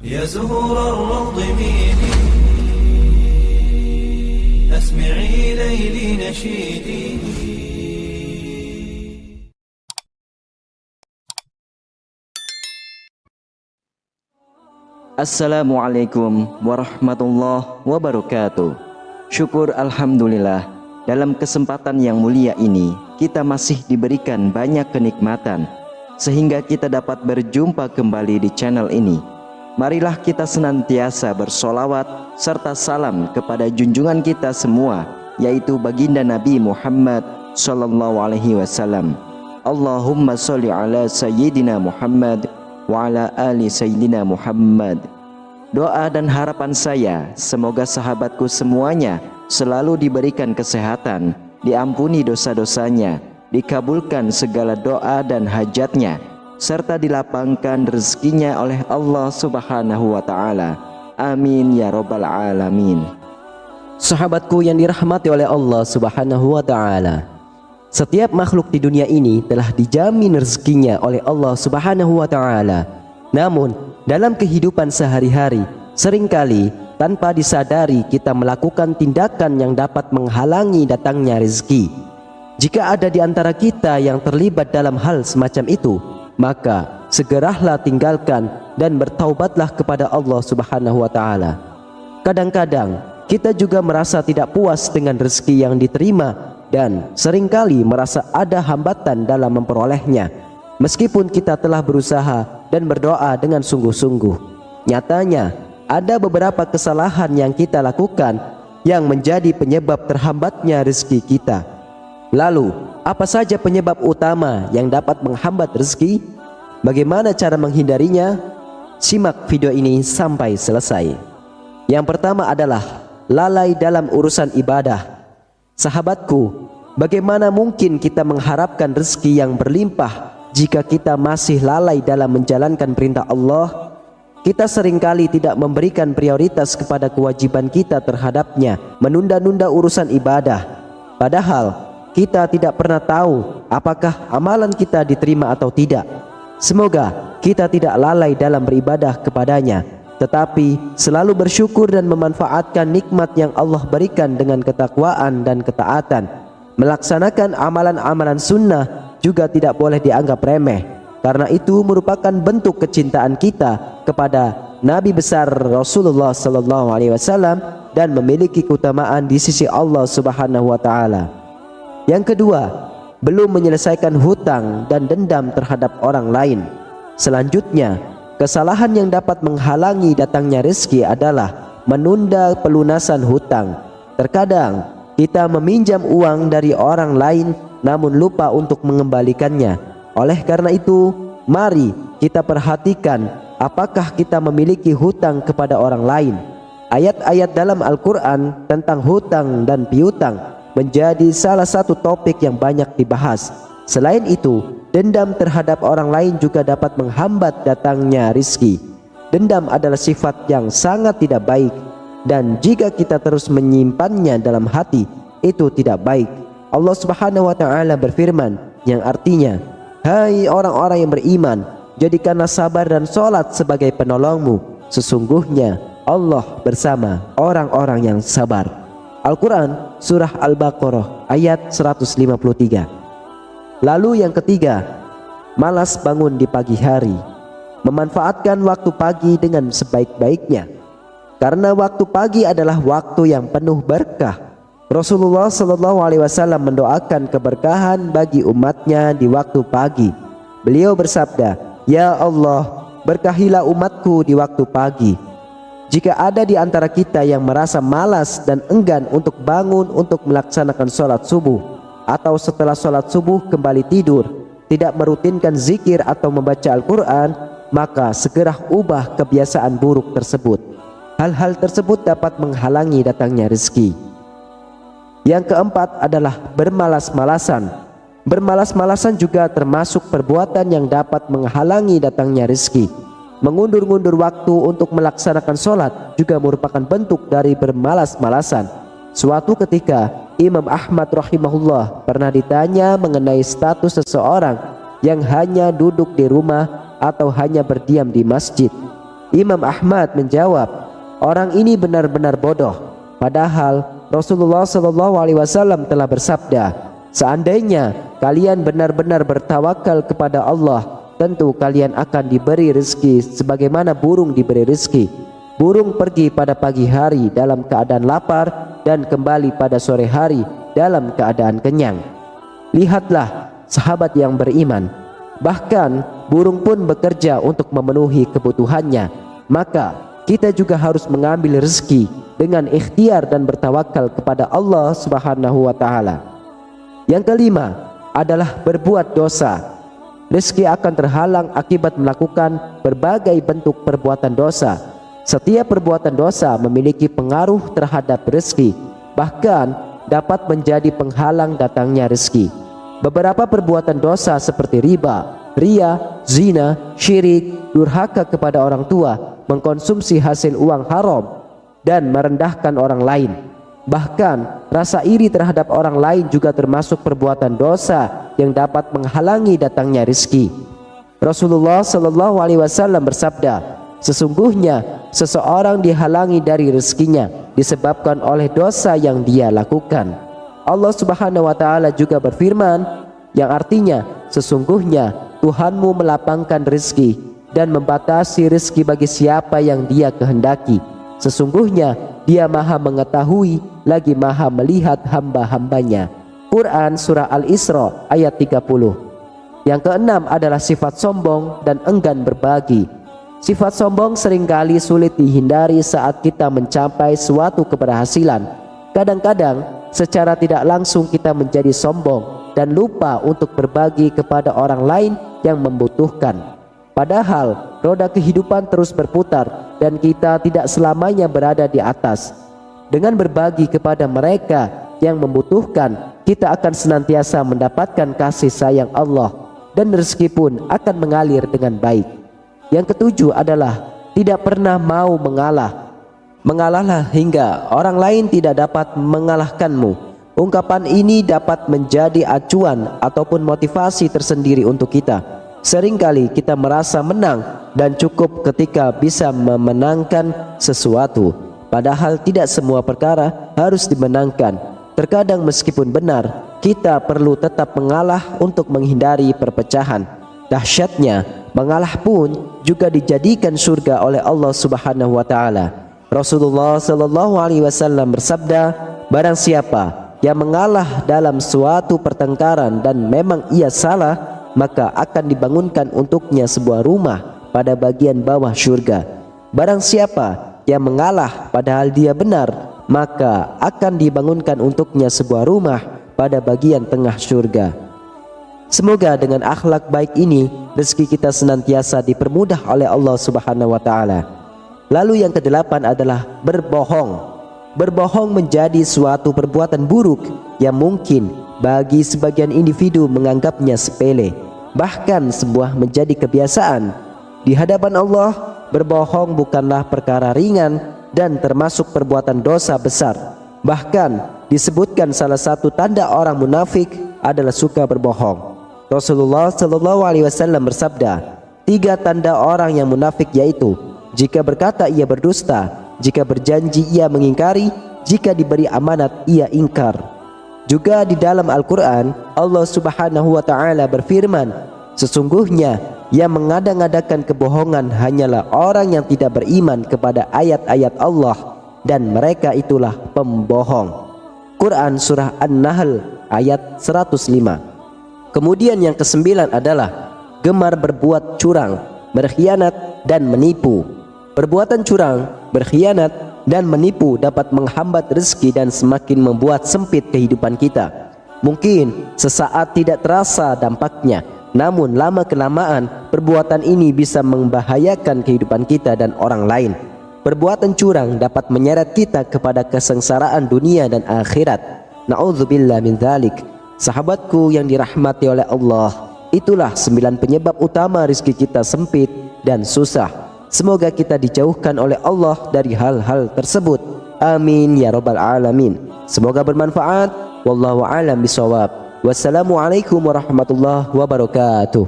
يا زهور الروض ميدي أسمعي ليلي نشيدي. Assalamualaikum warahmatullahi wabarakatuh. Syukur alhamdulillah, dalam kesempatan yang mulia ini kita masih diberikan banyak kenikmatan sehingga kita dapat berjumpa kembali di channel ini. Marilah kita senantiasa bersolawat serta salam kepada junjungan kita semua, yaitu baginda Nabi Muhammad sallallahu alaihi wasallam. Allahumma sholli ala sayyidina Muhammad wa ala ali sayyidina Muhammad. Doa dan harapan saya, semoga sahabatku semuanya selalu diberikan kesehatan, diampuni dosa-dosanya, dikabulkan segala doa dan hajatnya, serta dilapangkan rezekinya oleh Allah Subhanahu wa Ta'ala. Amin ya Rabbal Alamin. Sahabatku yang dirahmati oleh Allah Subhanahu wa Ta'ala, setiap makhluk di dunia ini telah dijamin rezekinya oleh Allah Subhanahu wa Ta'ala. Namun dalam kehidupan sehari-hari, seringkali tanpa disadari kita melakukan tindakan yang dapat menghalangi datangnya rezeki. Jika ada di antara kita yang terlibat dalam hal semacam itu, maka segeralah tinggalkan dan bertaubatlah kepada Allah Subhanahu wa Ta'ala. Kadang-kadang kita juga merasa tidak puas dengan rezeki yang diterima dan seringkali merasa ada hambatan dalam memperolehnya, meskipun kita telah berusaha dan berdoa dengan sungguh-sungguh. Nyatanya ada beberapa kesalahan yang kita lakukan yang menjadi penyebab terhambatnya rezeki kita. Lalu, apa saja penyebab utama yang dapat menghambat rezeki? Bagaimana cara menghindarinya? Simak video ini sampai selesai. Yang pertama adalah lalai dalam urusan ibadah. Sahabatku, bagaimana mungkin kita mengharapkan rezeki yang berlimpah jika kita masih lalai dalam menjalankan perintah Allah? Kita seringkali tidak memberikan prioritas kepada kewajiban kita terhadapnya, menunda-nunda urusan ibadah. Padahal kita tidak pernah tahu apakah amalan kita diterima atau tidak. Semoga kita tidak lalai dalam beribadah kepadanya, tetapi selalu bersyukur dan memanfaatkan nikmat yang Allah berikan dengan ketakwaan dan ketaatan. Melaksanakan amalan-amalan sunnah juga tidak boleh dianggap remeh, karena itu merupakan bentuk kecintaan kita kepada Nabi besar Rasulullah sallallahu alaihi wasallam dan memiliki keutamaan di sisi Allah Subhanahu wa Ta'ala. Yang kedua, belum menyelesaikan hutang dan dendam terhadap orang lain. Selanjutnya, kesalahan yang dapat menghalangi datangnya rezeki adalah menunda pelunasan hutang. Terkadang kita meminjam uang dari orang lain namun lupa untuk mengembalikannya. Oleh karena itu, mari kita perhatikan apakah kita memiliki hutang kepada orang lain. Ayat-ayat dalam Al-Quran tentang hutang dan piutang menjadi salah satu topik yang banyak dibahas. Selain itu, dendam terhadap orang lain juga dapat menghambat datangnya rizki. Dendam adalah sifat yang sangat tidak baik, dan jika kita terus menyimpannya dalam hati, itu tidak baik. Allah Subhanahu wa Ta'ala berfirman yang artinya, hai orang-orang yang beriman, jadikanlah sabar dan sholat sebagai penolongmu. Sesungguhnya Allah bersama orang-orang yang sabar. Al-Quran Surah Al-Baqarah ayat 153. Lalu yang ketiga, malas bangun di pagi hari. Memanfaatkan waktu pagi dengan sebaik-baiknya, karena waktu pagi adalah waktu yang penuh berkah. Rasulullah sallallahu alaihi wasallam mendoakan keberkahan bagi umatnya di waktu pagi. Beliau bersabda, ya Allah, berkahilah umatku di waktu pagi. Jika ada di antara kita yang merasa malas dan enggan untuk bangun untuk melaksanakan sholat subuh, atau setelah sholat subuh kembali tidur, tidak merutinkan zikir atau membaca Al-Quran, maka segera ubah kebiasaan buruk tersebut. Hal-hal tersebut dapat menghalangi datangnya rezeki. Yang keempat adalah bermalas-malasan. Bermalas-malasan juga termasuk perbuatan yang dapat menghalangi datangnya rezeki. Mengundur-undur waktu untuk melaksanakan sholat juga merupakan bentuk dari bermalas-malasan. Suatu ketika Imam Ahmad rahimahullah pernah ditanya mengenai status seseorang yang hanya duduk di rumah atau hanya berdiam di masjid. Imam Ahmad menjawab, orang ini benar-benar bodoh. Padahal Rasulullah SAW telah bersabda, seandainya kalian benar-benar bertawakal kepada Allah, tentu kalian akan diberi rezeki sebagaimana burung diberi rezeki. Burung pergi pada pagi hari dalam keadaan lapar dan kembali pada sore hari dalam keadaan kenyang. Lihatlah sahabat yang beriman, bahkan burung pun bekerja untuk memenuhi kebutuhannya. Maka kita juga harus mengambil rezeki dengan ikhtiar dan bertawakal kepada Allah Subhanahu wa taala. Yang kelima adalah berbuat dosa. Rezeki akan terhalang akibat melakukan berbagai bentuk perbuatan dosa. Setiap perbuatan dosa memiliki pengaruh terhadap rezeki, bahkan dapat menjadi penghalang datangnya rezeki. Beberapa perbuatan dosa seperti riba, ria, zina, syirik, durhaka kepada orang tua, mengkonsumsi hasil uang haram, dan merendahkan orang lain. Bahkan rasa iri terhadap orang lain juga termasuk perbuatan dosa yang dapat menghalangi datangnya rezeki. Rasulullah SAW bersabda, sesungguhnya seseorang dihalangi dari rezekinya disebabkan oleh dosa yang dia lakukan. Allah Subhanahu wa taala juga berfirman yang artinya, sesungguhnya Tuhanmu melapangkan rezeki dan membatasi rezeki bagi siapa yang Dia kehendaki. Sesungguhnya Dia Maha mengetahui lagi Maha melihat hamba-hambanya. Quran Surah Al-Isra ayat 30. Yang keenam adalah sifat sombong dan enggan berbagi. Sifat sombong seringkali sulit dihindari saat kita mencapai suatu keberhasilan. Kadang-kadang secara tidak langsung kita menjadi sombong dan lupa untuk berbagi kepada orang lain yang membutuhkan. Padahal roda kehidupan terus berputar dan kita tidak selamanya berada di atas. Dengan berbagi kepada mereka yang membutuhkan, kita akan senantiasa mendapatkan kasih sayang Allah dan rezeki pun akan mengalir dengan baik. Yang ketujuh adalah tidak pernah mau mengalah. Mengalahlah hingga orang lain tidak dapat mengalahkanmu. Ungkapan ini dapat menjadi acuan ataupun motivasi tersendiri untuk kita. Seringkali kita merasa menang dan cukup ketika bisa memenangkan sesuatu. Padahal tidak semua perkara harus dimenangkan. Terkadang meskipun benar, kita perlu tetap mengalah untuk menghindari perpecahan. Dahsyatnya, mengalah pun juga dijadikan surga oleh Allah Subhanahu wa taala. Rasulullah SAW bersabda, barang siapa yang mengalah dalam suatu pertengkaran dan memang ia salah, maka akan dibangunkan untuknya sebuah rumah pada bagian bawah surga. Barang siapa yang mengalah padahal dia benar, maka akan dibangunkan untuknya sebuah rumah pada bagian tengah surga. Semoga dengan akhlak baik ini rezeki kita senantiasa dipermudah oleh Allah Subhanahu wa taala. Lalu yang kedelapan adalah berbohong. Berbohong menjadi suatu perbuatan buruk yang mungkin bagi sebagian individu menganggapnya sepele, bahkan sebuah menjadi kebiasaan. Di hadapan Allah, berbohong bukanlah perkara ringan dan termasuk perbuatan dosa besar. Bahkan disebutkan salah satu tanda orang munafik adalah suka berbohong. Rasulullah SAW bersabda, 3 tanda orang yang munafik yaitu jika berkata ia berdusta, jika berjanji ia mengingkari, jika diberi amanat ia ingkar. Juga di dalam Al-Quran Allah Subhanahu wa ta'ala berfirman, sesungguhnya yang mengada-ngadakan kebohongan hanyalah orang yang tidak beriman kepada ayat-ayat Allah, dan mereka itulah pembohong. Quran Surah An-Nahl ayat 105. Kemudian yang kesembilan adalah gemar berbuat curang, berkhianat dan menipu. Perbuatan curang, berkhianat dan menipu dapat menghambat rezeki dan semakin membuat sempit kehidupan kita. Mungkin sesaat tidak terasa dampaknya, namun lama-kelamaan perbuatan ini bisa membahayakan kehidupan kita dan orang lain. Perbuatan curang dapat menyeret kita kepada kesengsaraan dunia dan akhirat. Na'udzubillah min dzalik. Sahabatku yang dirahmati oleh Allah, itulah 9 penyebab utama rezeki kita sempit dan susah. Semoga kita dijauhkan oleh Allah dari hal-hal tersebut. Amin ya rabbal alamin. Semoga bermanfaat. Wallahu a'lam bishawab. Wassalamualaikum warahmatullahi wabarakatuh.